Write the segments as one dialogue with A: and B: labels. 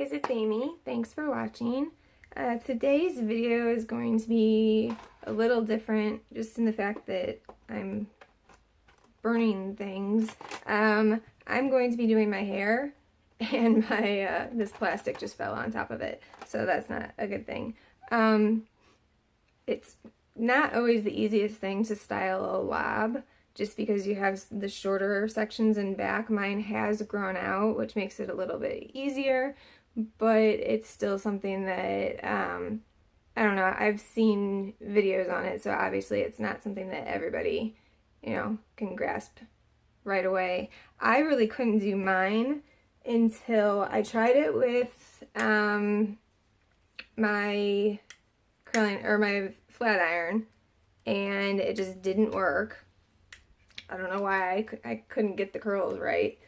A: guys, it's Amy. Thanks for watching. Today's video is going to be a little different just in the fact that I'm burning things. I'm going to be doing my hair and my this plastic just fell on top of it, so that's not a good thing. It's not always the easiest thing to style a lob, just because you have the shorter sections in back. Mine has grown out, which makes it a little bit easier, but it's still something that, I don't know, I've seen videos on it, so obviously it's not something that everybody, can grasp right away. I really couldn't do mine until I tried it with my curling, or my flat iron, and it just didn't work. I don't know why I couldn't get the curls right.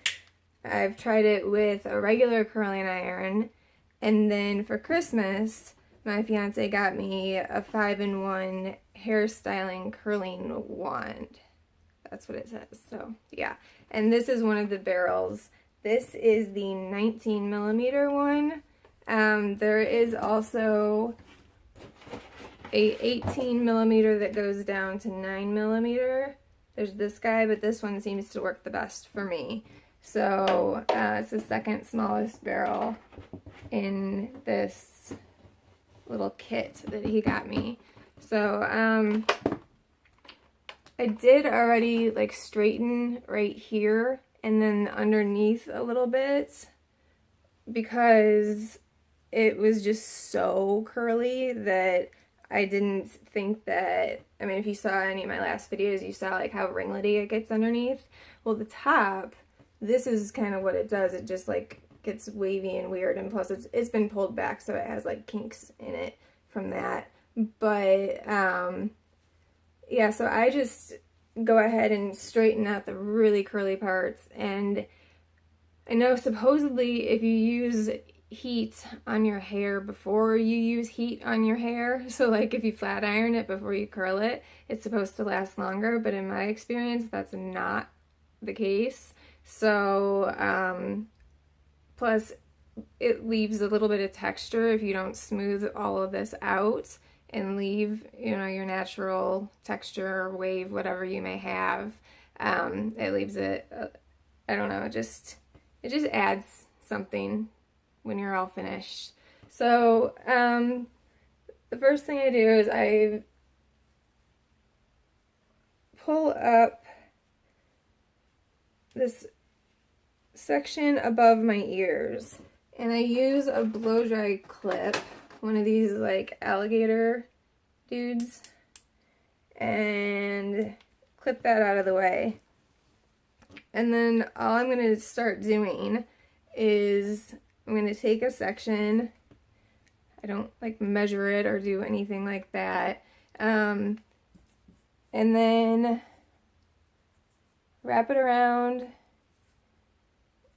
A: I've tried it with a regular curling iron, and then for Christmas, my fiance got me a 5-in-1 hairstyling curling wand. That's what it says, so yeah. And this is one of the barrels. This is the 19mm one. There is also a 18mm that goes down to 9mm. There's this guy, but this one seems to work the best for me. So it's the second smallest barrel in this little kit that he got me. So I did already like straighten right here and then underneath a little bit, because it was just so curly that I didn't think that, I mean, if you saw any of my last videos, you saw like how ringlety it gets underneath. Well, the top, this is kind of what it does. It just like gets wavy and weird, and plus it's been pulled back, so it has like kinks in it from that. But yeah, so I just go ahead and straighten out the really curly parts. And I know supposedly if you use heat on your hair before you use heat on your hair, so like if you flat iron it before you curl it, it's supposed to last longer, but in my experience that's not the case. So plus it leaves a little bit of texture if you don't smooth all of this out and leave your natural texture or wave, whatever you may have. It leaves it, I don't know, it just adds something when you're all finished. So the first thing I do is I pull up this section above my ears, and I use a blow dry clip, one of these like alligator dudes, and clip that out of the way. And then all I'm going to start doing is I'm going to take a section. I don't like measure it or do anything like that. And then wrap it around,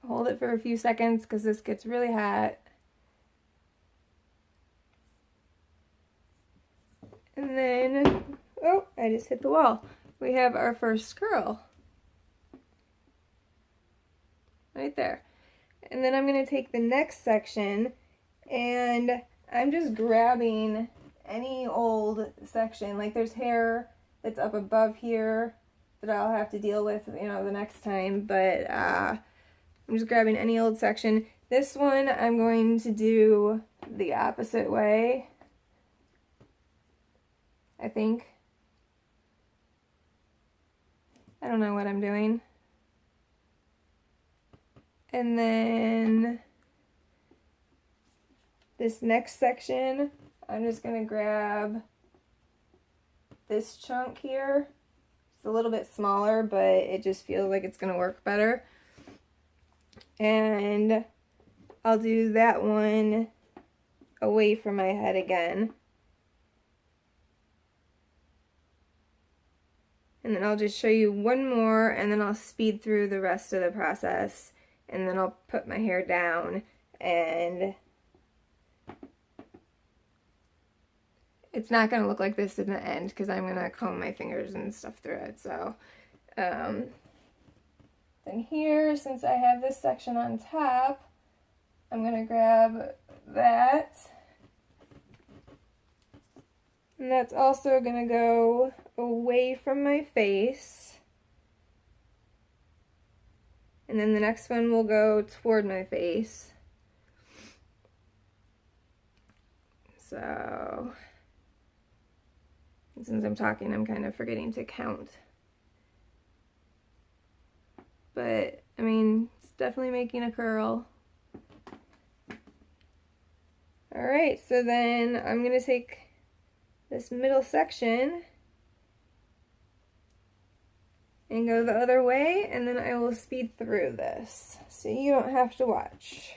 A: hold it for a few seconds because this gets really hot. And then, oh, I just hit the wall. We have our first curl. Right there. And then I'm going to take the next section, and I'm just grabbing any old section. Like there's hair that's up above here that I'll have to deal with, the next time. But I'm just grabbing any old section. This one I'm going to do the opposite way, I think. I don't know what I'm doing. And then this next section, I'm just going to grab this chunk here. It's a little bit smaller, but it just feels like it's going to work better. And I'll do that one away from my head again. And then I'll just show you one more, and then I'll speed through the rest of the process. And then I'll put my hair down, and it's not going to look like this in the end because I'm going to comb my fingers and stuff through it. So then here, since I have this section on top, I'm gonna grab that. And that's also gonna go away from my face. And then the next one will go toward my face. So, since I'm talking, I'm kind of forgetting to count. But, I mean, it's definitely making a curl. Alright, so then I'm going to take this middle section and go the other way, and then I will speed through this so you don't have to watch.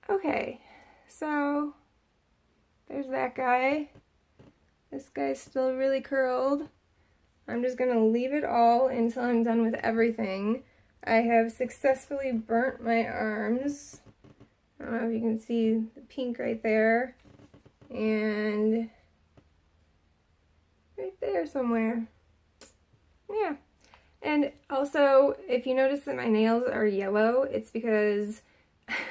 A: Okay, so there's that guy. This guy's still really curled. I'm just gonna leave it all until I'm done with everything. I have successfully burnt my arms. I don't know if you can see the pink right there. And right there somewhere. Yeah. And also, if you notice that my nails are yellow, it's because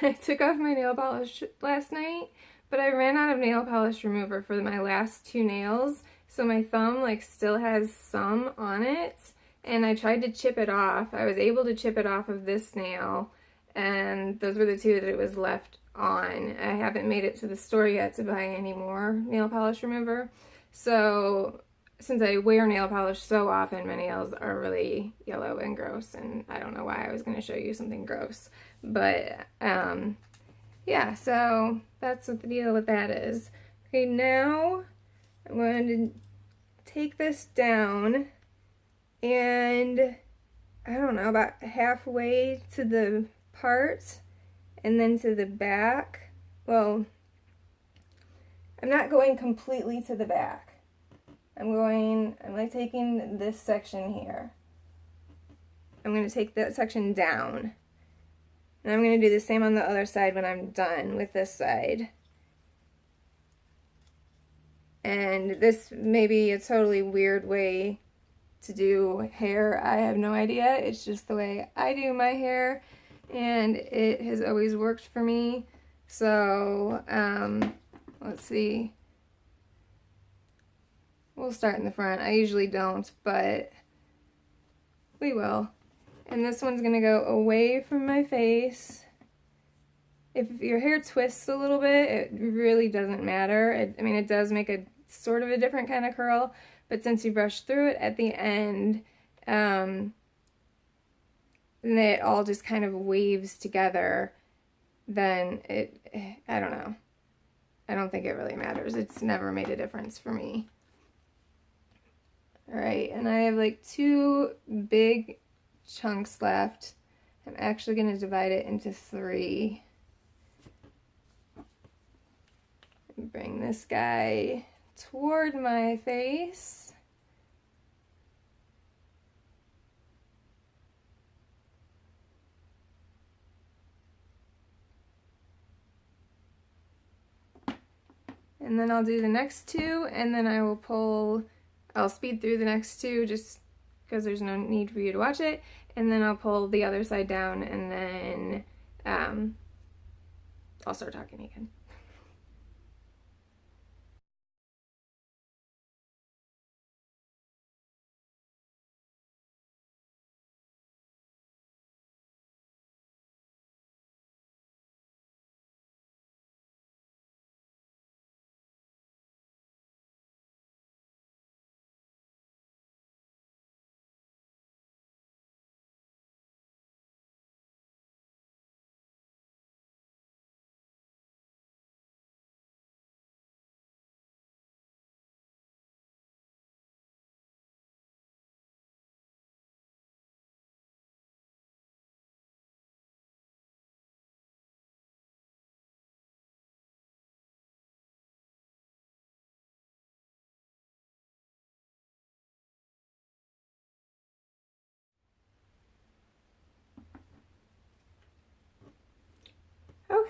A: I took off my nail polish last night, but I ran out of nail polish remover for my last two nails, so my thumb like still has some on it, and I tried to chip it off. I was able to chip it off of this nail, and those were the two that it was left on. I haven't made it to the store yet to buy any more nail polish remover, so since I wear nail polish so often, my nails are really yellow and gross, and I don't know why I was going to show you something gross. But, yeah, so that's what the deal with that is. Okay, now I'm going to take this down, and I don't know, about halfway to the part, and then to the back. Well, I'm not going completely to the back. I'm like taking this section here. I'm going to take that section down. And I'm going to do the same on the other side when I'm done with this side. And this may be a totally weird way to do hair. I have no idea. It's just the way I do my hair. And it has always worked for me. So, let's see. We'll start in the front. I usually don't, but we will. And this one's gonna go away from my face. If your hair twists a little bit, it really doesn't matter. I mean, it does make a sort of a different kind of curl, but since you brush through it at the end, and it all just kind of waves together, then I don't know. I don't think it really matters. It's never made a difference for me. Alright, and I have like two big chunks left. I'm actually going to divide it into three. Bring this guy toward my face. And then I'll do the next two, and then I'll speed through the next two just because there's no need for you to watch it, and then I'll pull the other side down, and then I'll start talking again.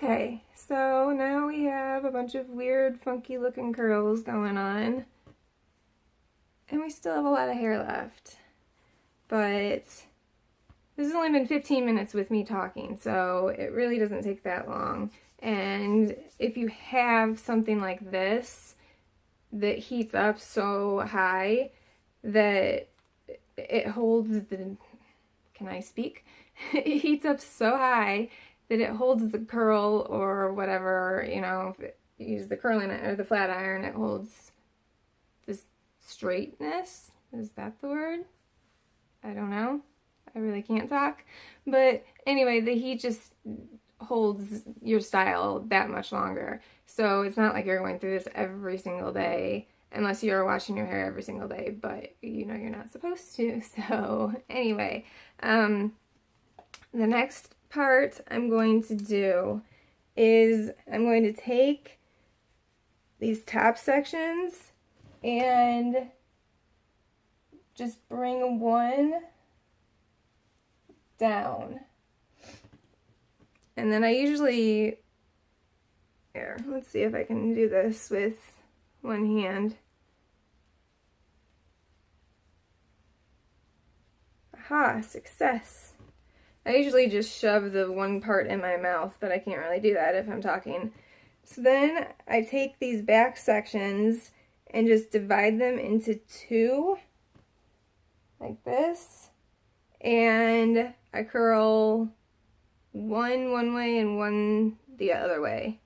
A: Okay, so now we have a bunch of weird, funky looking curls going on. And we still have a lot of hair left. But this has only been 15 minutes with me talking, so it really doesn't take that long. And if you have something like this that heats up so high that it holds the, can I speak? It heats up so high that it holds the curl or whatever, you know, if you use the curling or the flat iron, it holds this straightness. Is that the word? I don't know. I really can't talk. But anyway, the heat just holds your style that much longer. So it's not like you're going through this every single day, unless you're washing your hair every single day, but you know you're not supposed to. So anyway, the next part I'm going to do is I'm going to take these top sections and just bring one down. And then I usually, here, let's see if I can do this with one hand. Aha, success. I usually just shove the one part in my mouth, but I can't really do that if I'm talking. So then I take these back sections and just divide them into two, like this, and I curl one way and one the other way.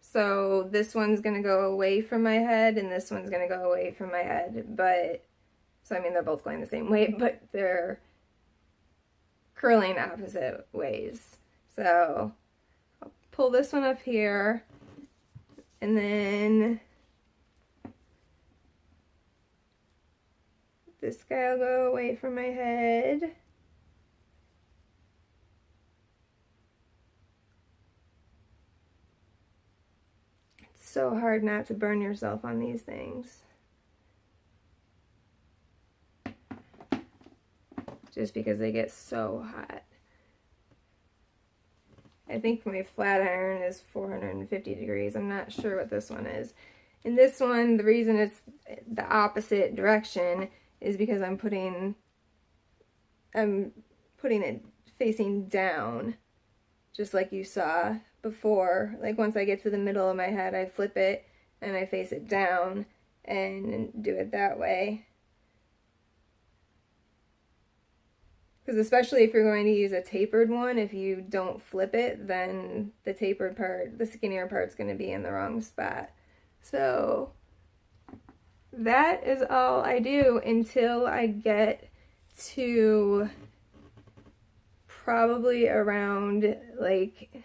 A: So this one's gonna go away from my head and this one's gonna go away from my head, but, so I mean they're both going the same way, but they're curling opposite ways. So I'll pull this one up here, and then this guy will go away from my head. It's so hard not to burn yourself on these things, just because they get so hot. I think my flat iron is 450 degrees. I'm not sure what this one is. And this one, the reason it's the opposite direction is because I'm putting it facing down, just like you saw before. Like once I get to the middle of my head, I flip it and I face it down and do it that way. Because especially if you're going to use a tapered one, if you don't flip it, then the tapered part, the skinnier part's going to be in the wrong spot. So that is all I do until I get to probably around like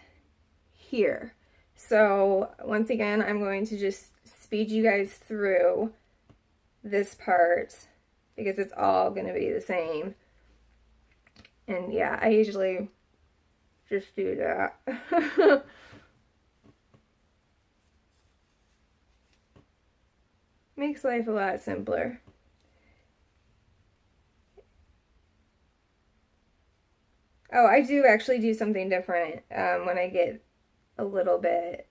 A: here. So once again, I'm going to just speed you guys through this part because it's all going to be the same. And yeah, I usually just do that. Makes life a lot simpler. Oh, I do actually do something different when I get a little bit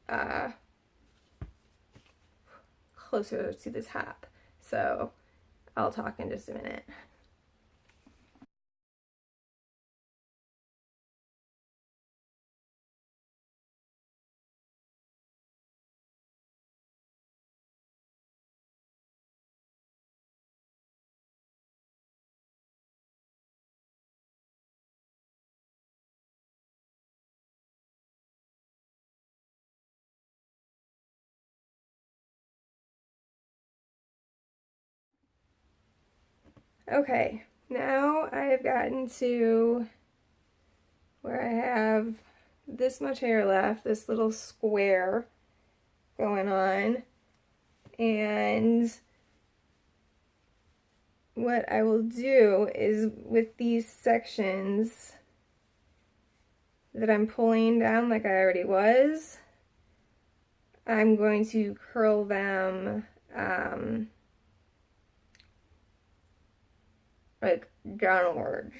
A: closer to the top. So I'll talk in just a minute. Okay, now I've gotten to where I have this much hair left, this little square going on, and what I will do is with these sections that I'm pulling down like I already was, I'm going to curl them like downwards.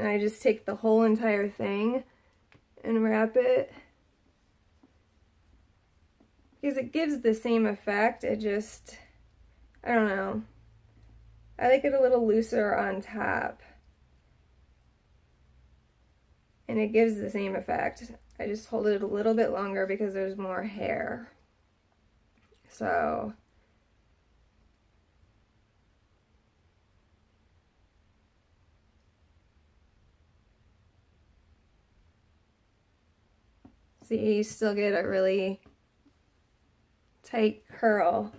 A: and I just take the whole entire thing and wrap it, because it gives the same effect. It just, I don't know, I like it a little looser on top, and it gives the same effect. I just hold it a little bit longer because there's more hair. So see, you still get a really tight curl,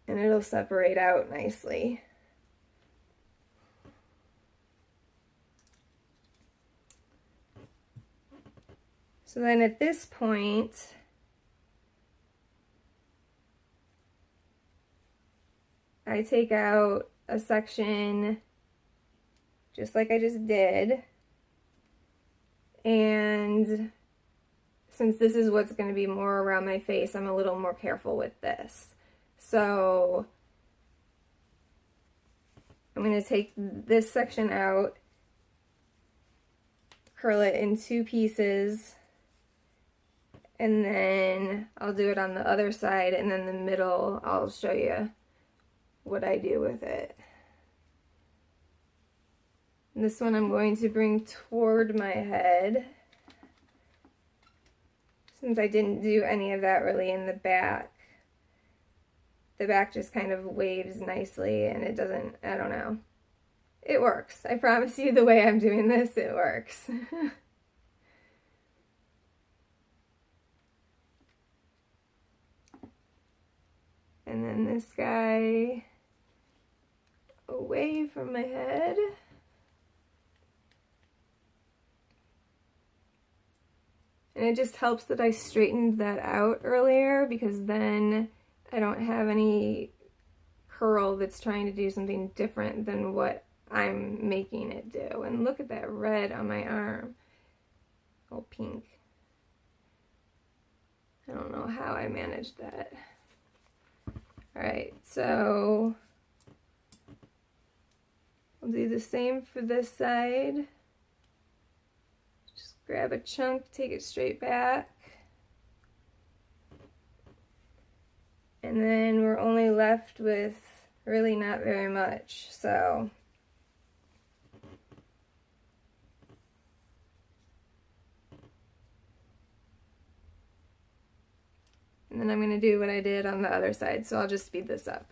A: and it'll separate out nicely. So then at this point, I take out a section just like I just did, and since this is what's going to be more around my face, I'm a little more careful with this. So I'm going to take this section out, curl it in 2 pieces, and then I'll do it on the other side, and then the middle I'll show you what I do with it. And this one I'm going to bring toward my head, since I didn't do any of that really in the back. The back just kind of waves nicely, and it doesn't, I don't know. It works. I promise you, the way I'm doing this, it works. And then this guy away from my head. And it just helps that I straightened that out earlier, because then I don't have any curl that's trying to do something different than what I'm making it do. And look at that red on my arm. Oh, pink. I don't know how I managed that. Alright, so I'll do the same for this side. Just grab a chunk, take it straight back. And then we're only left with really not very much, so and then I'm going to do what I did on the other side, so I'll just speed this up.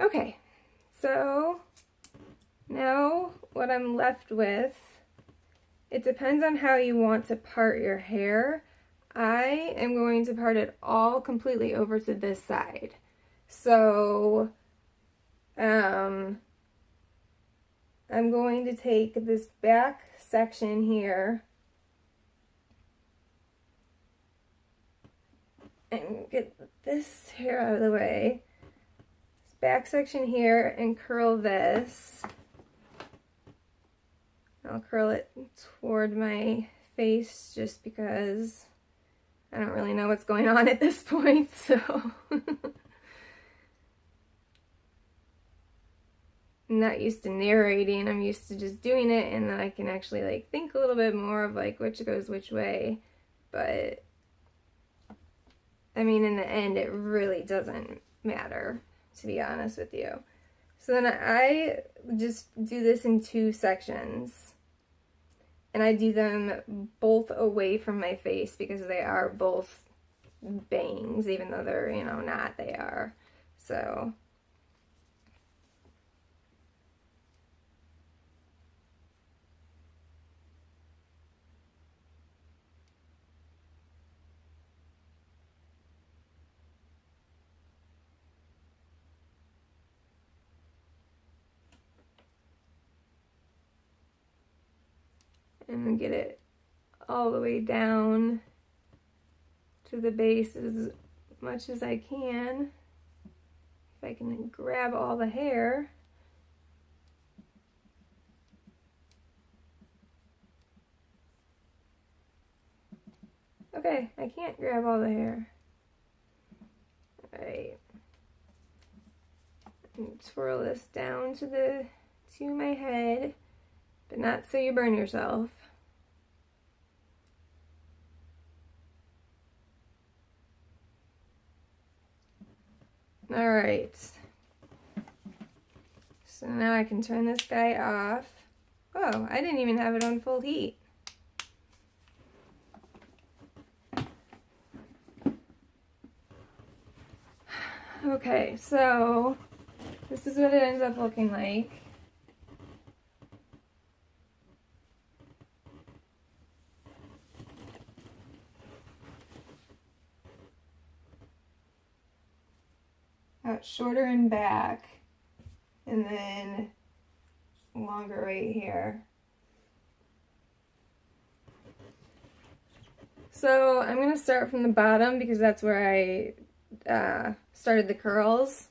A: Okay, so now what I'm left with, it depends on how you want to part your hair. I am going to part it all completely over to this side. So I'm going to take this back section here and get this hair out of the way. Back section here, and curl this. I'll curl it toward my face just because I don't really know what's going on at this point, so I'm not used to narrating. I'm used to just doing it, and then I can actually like think a little bit more of like which goes which way. But I mean, in the end, it really doesn't matter, to be honest with you. So then I just do this in 2 sections, and I do them both away from my face because they are both bangs, even though they're, you know, not, they are. So and get it all the way down to the base as much as I can. If I can grab all the hair. Okay, I can't grab all the hair. Alright. Twirl this down to my head, but not so you burn yourself. Alright. So now I can turn this guy off. Oh, I didn't even have it on full heat. Okay, so this is what it ends up looking like. Out shorter in back, and then longer right here. So I'm going to start from the bottom because that's where I started the curls,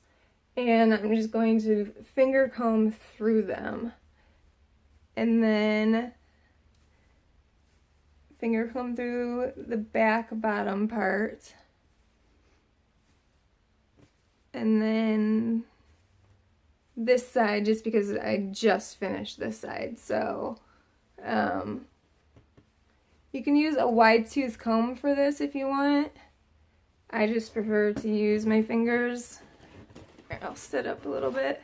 A: and I'm just going to finger comb through them, and then finger comb through the back bottom part, and then this side, just because I just finished this side. So you can use a wide tooth comb for this if you want. I just prefer to use my fingers. I'll sit up a little bit.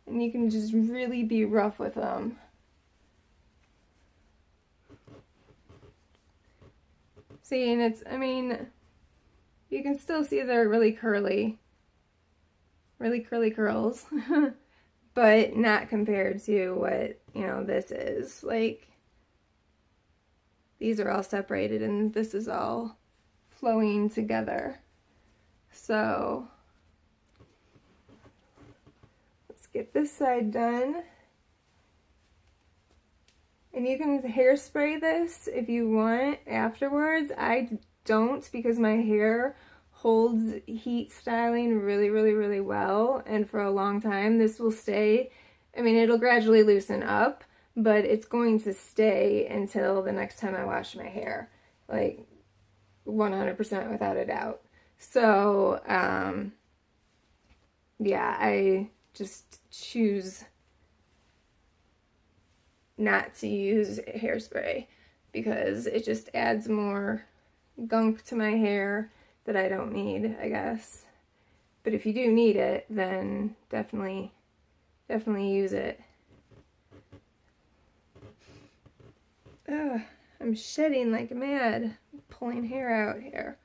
A: And you can just really be rough with them. See, and it's, I mean, you can still see they're really curly curls, but not compared to what, you know, this is. Like, these are all separated and this is all flowing together. So let's get this side done. And you can hairspray this if you want afterwards. I don't, because my hair holds heat styling really well, and for a long time this will stay. I mean, it'll gradually loosen up, but it's going to stay until the next time I wash my hair, like 100% without a doubt. So yeah, I just choose not to use hairspray because it just adds more gunk to my hair that I don't need, I guess. But if you do need it, then definitely use it. Ugh, I'm shedding like mad, pulling hair out here.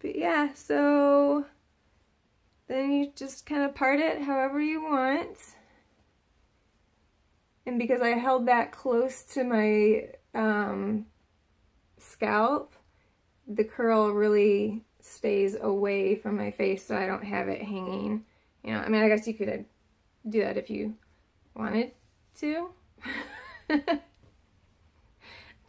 A: But yeah, so then you just kind of part it however you want. And because I held that close to my scalp, the curl really stays away from my face, so I don't have it hanging. You know, I mean, I guess you could do that if you wanted to.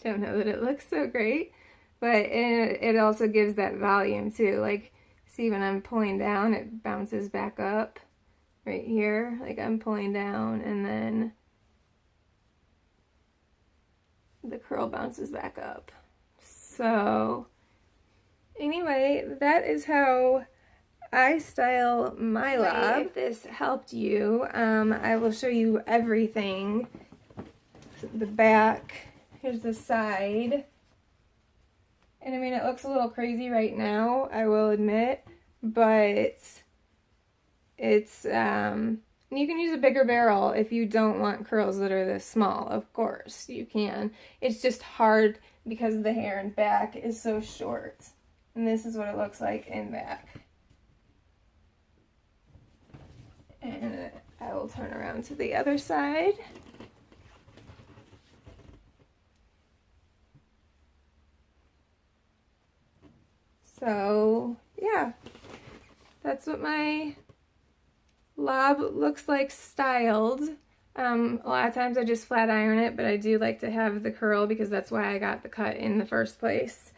A: Don't know that it looks so great, but it also gives that volume too. Like, see, when I'm pulling down, it bounces back up right here. Like, I'm pulling down and then the curl bounces back up. So anyway, that is how I style my lob. If this helped you, I will show you everything. The back, here's the side. And I mean, it looks a little crazy right now, I will admit, but it's, you can use a bigger barrel if you don't want curls that are this small. Of course, you can. It's just hard because the hair in back is so short. And this is what it looks like in back. And I will turn around to the other side. So yeah, that's what my lob looks like styled. A lot of times I just flat iron it, but I do like to have the curl because that's why I got the cut in the first place,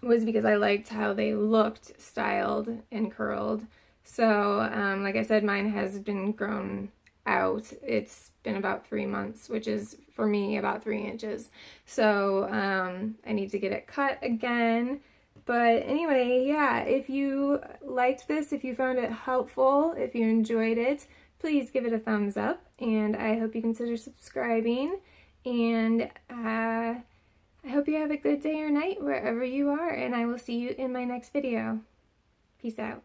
A: was because I liked how they looked styled and curled. So like I said, mine has been grown out. It's been about 3 months, which is for me about 3 inches. So I need to get it cut again. But anyway, yeah, if you liked this, if you found it helpful, if you enjoyed it, please give it a thumbs up, and I hope you consider subscribing, and I hope you have a good day or night wherever you are, and I will see you in my next video. Peace out.